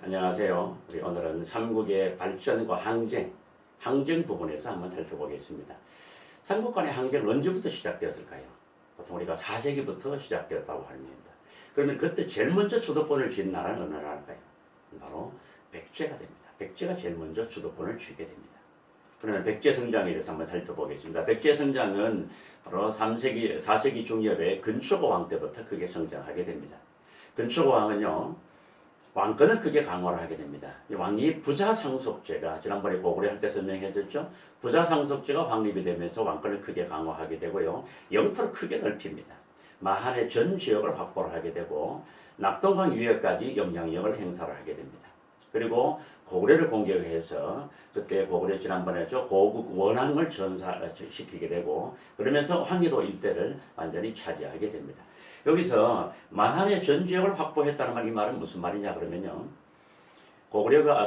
안녕하세요. 우리 오늘은 삼국의 발전과 항쟁 부분에서 한번 살펴보겠습니다. 삼국 간의 항쟁은 언제부터 시작되었을까요? 보통 우리가 4세기부터 시작되었다고 합니다. 그러면 그때 제일 먼저 주도권을 쥔 나라는 어느 나라일까요? 바로 백제가 됩니다. 백제가 제일 먼저 주도권을 쥐게 됩니다. 그러면 백제 성장에 대해서 한번 살펴보겠습니다. 백제 성장은 바로 4세기 중엽에 근초고 왕 때부터 크게 성장하게 됩니다. 근초고 왕은요, 왕권을 크게 강화를 하게 됩니다. 왕이 부자상속제가 지난번에 고구려 할 때 설명해줬죠. 부자상속제가 확립이 되면서 왕권을 크게 강화하게 되고요. 영토를 크게 넓힙니다. 마한의 전 지역을 확보를 하게 되고 낙동강 유역까지 영향력을 행사를 하게 됩니다. 그리고 고구려를 공격해서 그때 고구려 지난번에죠. 고국 원항을 전사시키게 되고 그러면서 황해도 일대를 완전히 차지하게 됩니다. 여기서 마한의 전 지역을 확보했다는 말, 이 말은 무슨 말이냐 그러면요.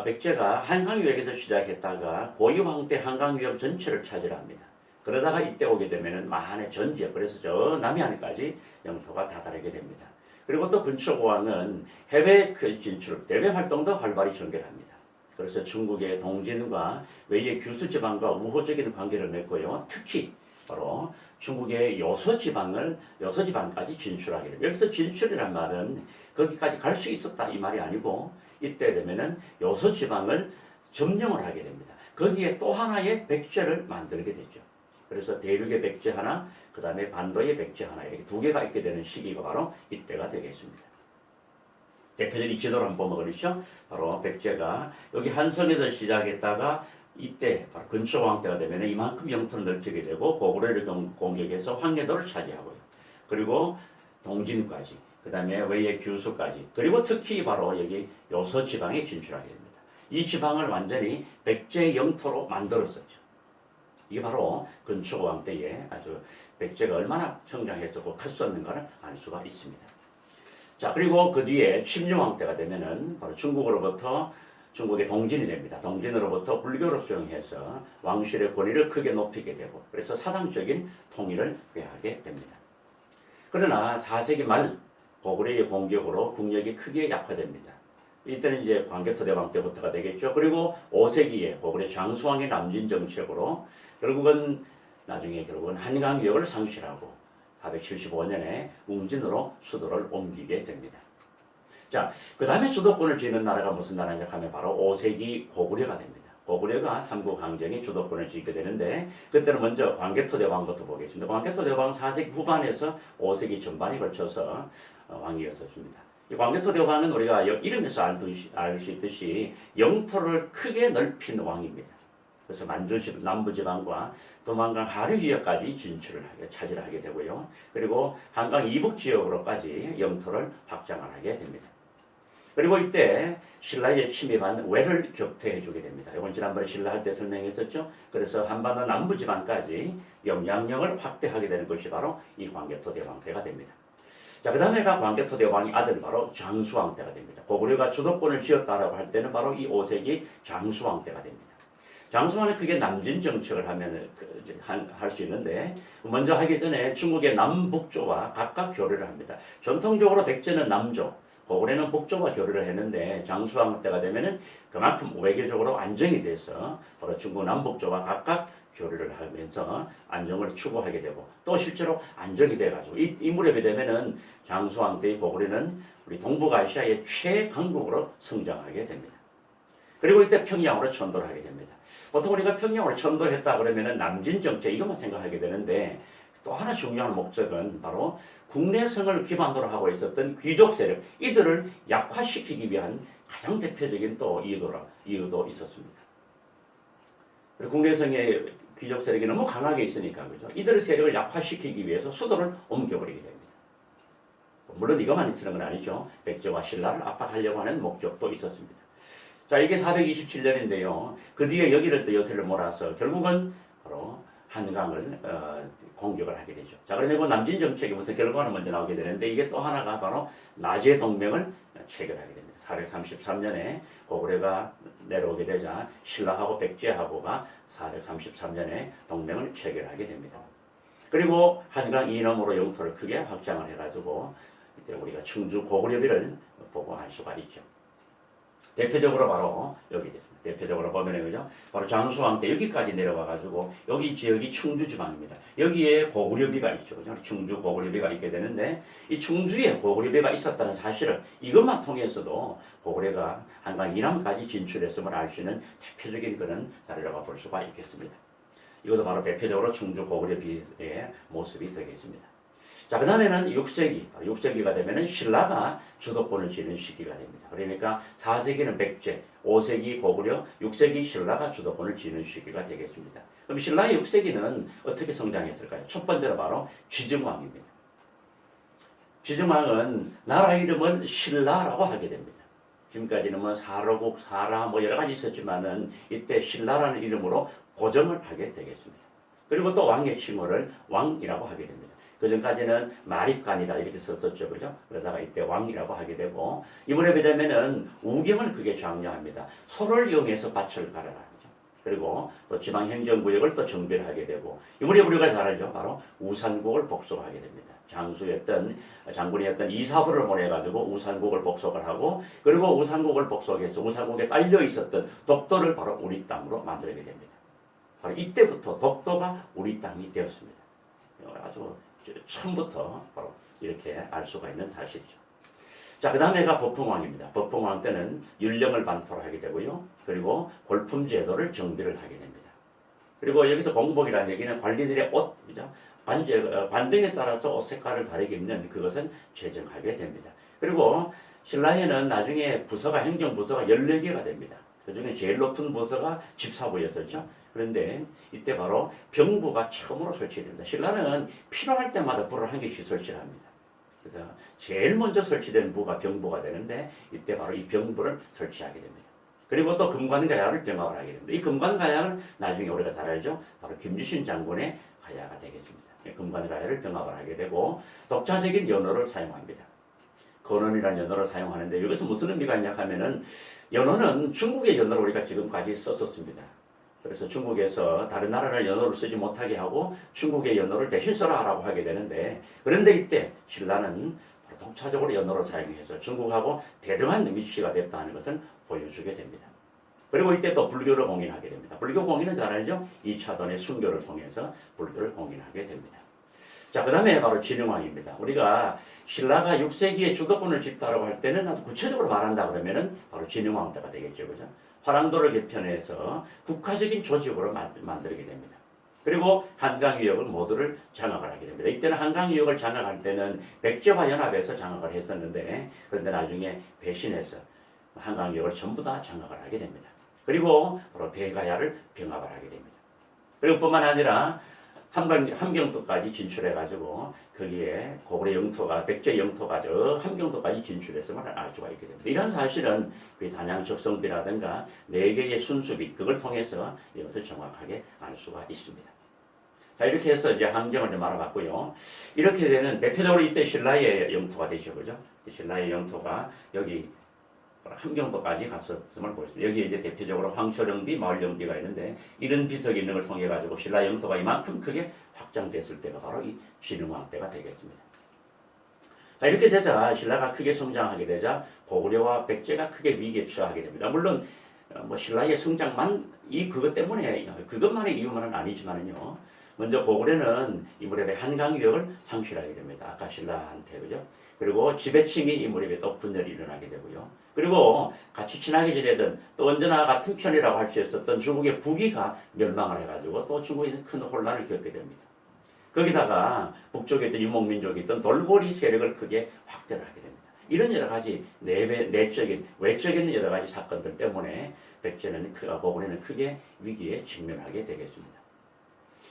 백제가 한강유역에서 시작했다가 고유황 때 한강유역 전체를 차지합니다. 그러다가 이때 오게 되면은 마한의 전 지역, 그래서 저 남해안까지 영토가 다다르게 됩니다. 그리고 또 근초고왕은 해외 진출, 대외 활동도 활발히 전개합니다. 그래서 중국의 동진과 외의 규수 지방과 우호적인 관계를 맺고요. 특히 바로 중국의 여서지방까지 진출하게 됩니다. 여기서 진출이란 말은 거기까지 갈 수 있었다 이 말이 아니고 이때 되면은 여서지방을 점령을 하게 됩니다. 거기에 또 하나의 백제를 만들게 되죠. 그래서 대륙의 백제 하나, 그 다음에 반도의 백제 하나 이렇게 두 개가 있게 되는 시기가 바로 이때가 되겠습니다. 대표적인 지도를 한번 보면 바로 백제가 여기 한성에서 시작했다가 이때 바로 근초왕 때가 되면 이만큼 영토를 넓히게 되고 고구려를 공격해서 황해도를 차지하고요. 그리고 동진까지, 그 다음에 외의 규수까지, 그리고 특히 바로 여기 요서 지방에 진출하게 됩니다. 이 지방을 완전히 백제의 영토로 만들었었죠. 이게 바로 근초왕 때에 아주 백제가 얼마나 성장했었고 컸었는가를 알 수가 있습니다. 자, 그리고 그 뒤에 침류왕 때가 되면은 바로 중국의 동진이 됩니다. 동진으로부터 불교를 수용해서 왕실의 권위를 크게 높이게 되고 그래서 사상적인 통일을 꾀하게 됩니다. 그러나 4세기 말 고구려의 공격으로 국력이 크게 약화됩니다. 이때는 이제 광개토대왕 때부터가 되겠죠. 그리고 5세기에 고구려 장수왕의 남진 정책으로 나중에 결국은 한강유역을 상실하고 475년에 웅진으로 수도를 옮기게 됩니다. 자, 그 다음에 주도권을 쥐는 나라가 무슨 나라냐 하면 바로 5세기 고구려가 됩니다. 고구려가 삼국항쟁의 주도권을 쥐게 되는데 그때는 먼저 광개토대왕부터 보겠습니다. 광개토대왕 4세기 후반에서 5세기 전반에 걸쳐서 왕이었습니다. 이 광개토대왕은 우리가 이름에서 알 수 있듯이 영토를 크게 넓힌 왕입니다. 그래서 남부지방과 도만강 하류 지역까지 차지를 하게 되고요. 그리고 한강 이북 지역으로까지 영토를 확장을 하게 됩니다. 그리고 이때 신라에 침입한 왜를 격퇴해주게 됩니다. 이건 지난번에 신라 할 때 설명했었죠. 그래서 한반도 남부지방까지 영향력을 확대하게 되는 것이 바로 이 광개토대왕 때가 됩니다. 자, 그 다음에가 광개토대왕의 아들 바로 장수왕 때가 됩니다. 고구려가 주도권을 쥐었다라고 할 때는 바로 이 5세기 장수왕 때가 됩니다. 장수왕은 크게 남진 정책을 할 수 있는데 먼저 하기 전에 중국의 남북조와 각각 교류를 합니다. 전통적으로 백제는 남조, 고구려는 북조와 교류를 했는데 장수왕 때가 되면은 그만큼 외교적으로 안정이 돼서 바로 중국 남북조와 각각 교류를 하면서 안정을 추구하게 되고 또 실제로 안정이 돼가지고 이 무렵이 되면은 장수왕 때의 고구려는 우리 동북아시아의 최강국으로 성장하게 됩니다. 그리고 이때 평양으로 천도를 하게 됩니다. 보통 우리가 평양으로 천도했다 그러면은 남진 정책 이것만 생각하게 되는데 또 하나 중요한 목적은 바로 국내성을 기반으로 하고 있었던 귀족 세력 이들을 약화시키기 위한 가장 대표적인 또 이유도 있었습니다. 그리고 국내성의 귀족 세력이 너무 강하게 있으니까 그죠? 이들의 세력을 약화시키기 위해서 수도를 옮겨버리게 됩니다. 물론 이것만 있는 건 아니죠. 백제와 신라를 압박하려고 하는 목적도 있었습니다. 자, 이게 427년인데요. 그 뒤에 여기를 또 여세를 몰아서 결국은 바로 한강을 공격을 하게 되죠. 자, 그러면 그 남진 정책이 무슨 결과는 먼저 나오게 되는데 이게 또 하나가 바로 나제 동맹을 체결하게 됩니다. 433년에 고구려가 내려오게 되자 신라하고 백제하고가 433년에 동맹을 체결하게 됩니다. 그리고 한강 이남으로 영토를 크게 확장을 해가지고 이때 우리가 청주 고구려비를 보고할 수가 있죠. 대표적으로 바로 여기 있습니다. 대표적으로 보면은 그죠? 바로 장수왕 때 여기까지 내려와 가지고 여기 지역이 충주 지방입니다. 여기에 고구려비가 있죠. 그죠? 충주 고구려비가 있게 되는데 이 충주에 고구려비가 있었다는 사실을 이것만 통해서도 고구려가 한강 이남까지 진출했음을 알 수 있는 대표적인 그런 자료라고 볼 수가 있겠습니다. 이것도 바로 대표적으로 충주 고구려비의 모습이 되겠습니다. 자, 그 다음에는 6세기가 되면은 신라가 주도권을 쥐는 시기가 됩니다. 그러니까 4세기는 백제, 5세기 고구려, 6세기 신라가 주도권을 쥐는 시기가 되겠습니다. 그럼 신라의 6세기는 어떻게 성장했을까요? 첫 번째로 바로 지정왕입니다. 지정왕은 나라 이름을 신라라고 하게 됩니다. 지금까지는 뭐 사로국, 사라 뭐 여러 가지 있었지만은 이때 신라라는 이름으로 고정을 하게 되겠습니다. 그리고 또 왕의 칭호를 왕이라고 하게 됩니다. 그 전까지는 마립간이다 이렇게 썼었죠, 그죠? 그러다가 이때 왕이라고 하게 되고 이 무렵이 되면은 우경을 크게 장려합니다. 소를 이용해서 밭을 갈아라, 그죠? 그리고 또 지방 행정구역을 또 정비를 하게 되고 이 무렵 우리가 잘 알죠, 바로 우산국을 복속하게 됩니다. 장군이었던 이사부를 보내가지고 우산국을 복속을 하고 그리고 우산국을 복속해서 우산국에 딸려 있었던 독도를 바로 우리 땅으로 만들게 됩니다. 바로 이때부터 독도가 우리 땅이 되었습니다. 아주 처음부터 바로 이렇게 알 수가 있는 사실이죠. 자, 그 다음에가 법흥왕입니다. 법흥왕 때는 율령을 반포를 하게 되고요. 그리고 골품 제도를 정비를 하게 됩니다. 그리고 여기서 공복이라는 얘기는 관리들의 옷, 그죠? 관등에 따라서 옷 색깔을 다르게 입는 그것은 제정하게 됩니다. 그리고 신라에는 나중에 행정부서가 14개가 됩니다. 그 중에 제일 높은 부서가 집사부였었죠. 그런데 이때 바로 병부가 처음으로 설치됩니다. 신라는 필요할 때마다 부를 한 개씩 설치를 합니다. 그래서 제일 먼저 설치된 부가 병부가 되는데 이때 바로 이 병부를 설치하게 됩니다. 그리고 또 금관가야를 병합을 하게 됩니다. 이 금관가야는 나중에 우리가 잘 알죠. 바로 김유신 장군의 가야가 되겠습니다. 금관가야를 병합을 하게 되고 독자적인 연호를 사용합니다. 건원이라는 연호를 사용하는데 여기서 무슨 의미가 있냐 하면은 연호는 중국의 연호를 우리가 지금까지 썼었습니다. 그래서 중국에서 다른 나라는 연호를 쓰지 못하게 하고 중국의 연호를 대신 써라라고 하게 되는데 그런데 이때 신라는 독자적으로 연호를 사용해서 중국하고 대등한 위치가 됐다는 것을 보여주게 됩니다. 그리고 이때 또 불교를 공인하게 됩니다. 불교 공인은 잘 알죠? 2차돈의 순교를 통해서 불교를 공인하게 됩니다. 자, 그 다음에 바로 진흥왕입니다. 우리가 신라가 6세기에 주도권을 짚다라고 할 때는 아주 구체적으로 말한다 그러면은 바로 진흥왕 때가 되겠죠. 그죠? 화랑도를 개편해서 국가적인 조직으로 만들게 됩니다. 그리고 한강유역을 모두를 장악을 하게 됩니다. 이때는 한강유역을 장악할 때는 백제와 연합해서 장악을 했었는데 그런데 나중에 배신해서 한강유역을 전부 다 장악을 하게 됩니다. 그리고 바로 대가야를 병합을 하게 됩니다. 그리고 뿐만 아니라 함경도까지 진출해가지고 거기에 고구려 영토가 백제 영토가 저 함경도까지 진출했음을 알 수가 있게 됩니다. 이런 사실은 그 단양 적성비라든가 4개의 순수비 그걸 통해서 이것을 정확하게 알 수가 있습니다. 자, 이렇게 해서 이제 함경을 좀 알아봤고요. 이렇게 되는 대표적으로 이때 신라의 영토가 되죠, 그죠? 신라의 영토가 여기 함경도까지 갔었음을 보였습니다. 여기에 이제 대표적으로 황철영비, 마을영비가 있는데 이런 비석이 있는 걸 통해 가지고 신라 영토가 이만큼 크게 확장됐을 때가 바로 이 진흥왕 때가 되겠습니다. 자, 이렇게 되자 신라가 크게 성장하게 되자 고구려와 백제가 크게 위기에 처하게 됩니다. 물론 뭐 신라의 성장만 그것 때문에 그것만의 이유만은 아니지만은요. 먼저 고구려는 이 무렵에 한강유역을 상실하게 됩니다. 아까 신라한테 그죠? 그리고 지배층이 이 무렵에 또 분열이 일어나게 되고요. 그리고 같이 친하게 지내던 또 언제나 같은 편이라고 할 수 있었던 중국의 북이가 멸망을 해가지고 또 중국에 큰 혼란을 겪게 됩니다. 거기다가 북쪽에 있던 유목민족이 있던 돌고리 세력을 크게 확대를 하게 됩니다. 이런 여러 가지 내적인, 외적인 여러 가지 사건들 때문에 고구려는 크게 위기에 직면하게 되겠습니다.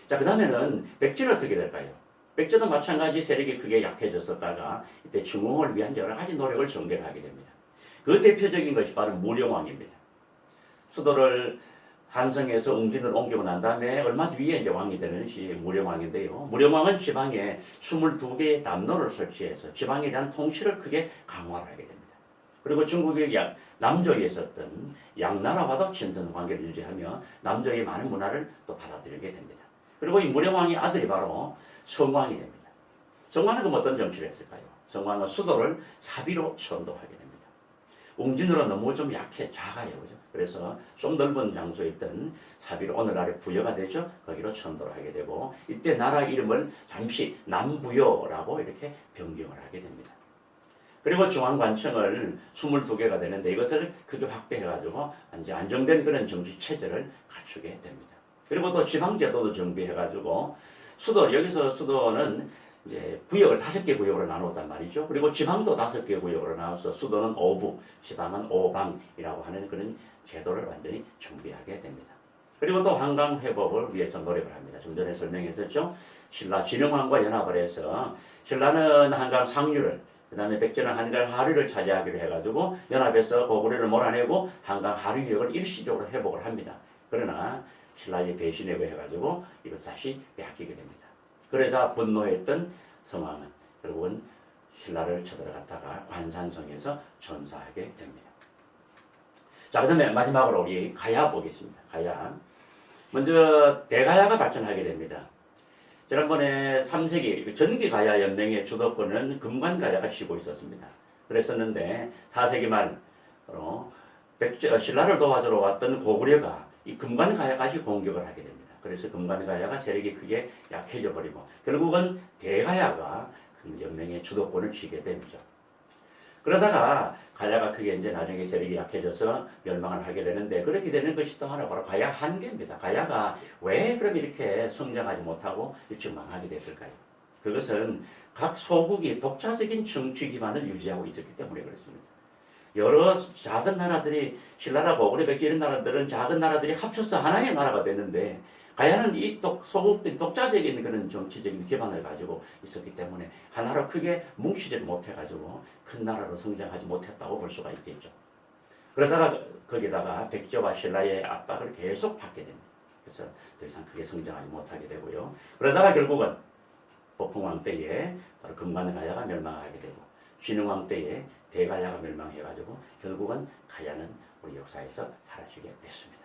자, 그 다음에는 백제는 어떻게 될까요? 백제도 마찬가지 세력이 크게 약해졌었다가 이때 중흥을 위한 여러 가지 노력을 전개하게 됩니다. 그 대표적인 것이 바로 무령왕입니다. 수도를 한성에서 웅진으로 옮기고 난 다음에 얼마 뒤에 이제 왕이 되는 것이 무령왕인데요. 무령왕은 지방에 22개의 담로를 설치해서 지방에 대한 통치를 크게 강화를 하게 됩니다. 그리고 중국의 남조에 있었던 양나라와도 친선 관계를 유지하며 남조의 많은 문화를 또 받아들이게 됩니다. 그리고 이 무령왕의 아들이 바로 성왕이 됩니다. 성왕은 그럼 어떤 정치를 했을까요? 성왕은 수도를 사비로 천도하게 됩니다. 웅진으로 너무 좀 약해, 작아요. 그죠? 그래서 좀 넓은 장소에 있던 사비로 오늘날의 부여가 되죠. 거기로 천도를 하게 되고, 이때 나라 이름을 잠시 남부여라고 이렇게 변경을 하게 됩니다. 그리고 중앙관청을 22개가 되는데 이것을 크게 확대해가지고 이제 안정된 그런 정치 체제를 갖추게 됩니다. 그리고 또 지방제도도 정비해가지고 여기서 수도는 이제 구역을 5개 구역으로 나누었단 말이죠. 그리고 지방도 5개 구역으로 나눠서 수도는 오부, 지방은 오방이라고 하는 그런 제도를 완전히 정비하게 됩니다. 그리고 또 한강 회복을 위해서 노력을 합니다. 좀 전에 설명했었죠. 신라 진흥왕과 연합을 해서 신라는 한강 상류를 그 다음에 백제는 한강 하류를 차지하기로 해가지고 연합해서 고구려를 몰아내고 한강 하류 지역을 일시적으로 회복을 합니다. 그러나 신라의 배신에 의해가지고 이걸 다시 빼앗기게 됩니다. 그러자 분노했던 성왕은 결국은 신라를 쳐들어갔다가 관산성에서 전사하게 됩니다. 자, 그 다음에 마지막으로 우리 가야 보겠습니다. 가야. 먼저 대가야가 발전하게 됩니다. 지난번에 3세기 전기가야 연맹의 주도권은 금관가야가 쥐고 있었습니다. 그랬었는데 4세기 말로 신라를 도와주러 왔던 고구려가 이 금관가야까지 공격을 하게 됩니다. 그래서 금관가야가 세력이 크게 약해져 버리고 결국은 대가야가 그 연맹의 주도권을 쥐게 됩니다. 그러다가 가야가 크게 이제 나중에 세력이 약해져서 멸망을 하게 되는데 그렇게 되는 것이 또 하나 바로 가야 한계입니다. 가야가 왜 그럼 이렇게 성장하지 못하고 일찍 망하게 됐을까요? 그것은 각 소국이 독자적인 정치 기반을 유지하고 있었기 때문에 그렇습니다. 여러 작은 나라들이 신라라 고구려 백제 이런 나라들은 작은 나라들이 합쳐서 하나의 나라가 됐는데 가야는 이 소국들이 독자적인 그런 정치적인 기반을 가지고 있었기 때문에 하나로 크게 뭉치지 못해가지고 큰 나라로 성장하지 못했다고 볼 수가 있겠죠. 그러다가 거기다가 백제와 신라의 압박을 계속 받게 됩니다. 그래서 더 이상 크게 성장하지 못하게 되고요. 그러다가 결국은 보풍왕 때에 바로 금관가야가 멸망하게 되고 진흥왕 때에 대가야가 멸망해가지고 결국은 가야는 우리 역사에서 사라지게 됐습니다.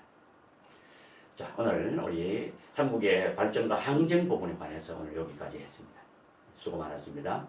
자, 오늘 우리 삼국의 발전과 항쟁 부분에 관해서 오늘 여기까지 했습니다. 수고 많았습니다.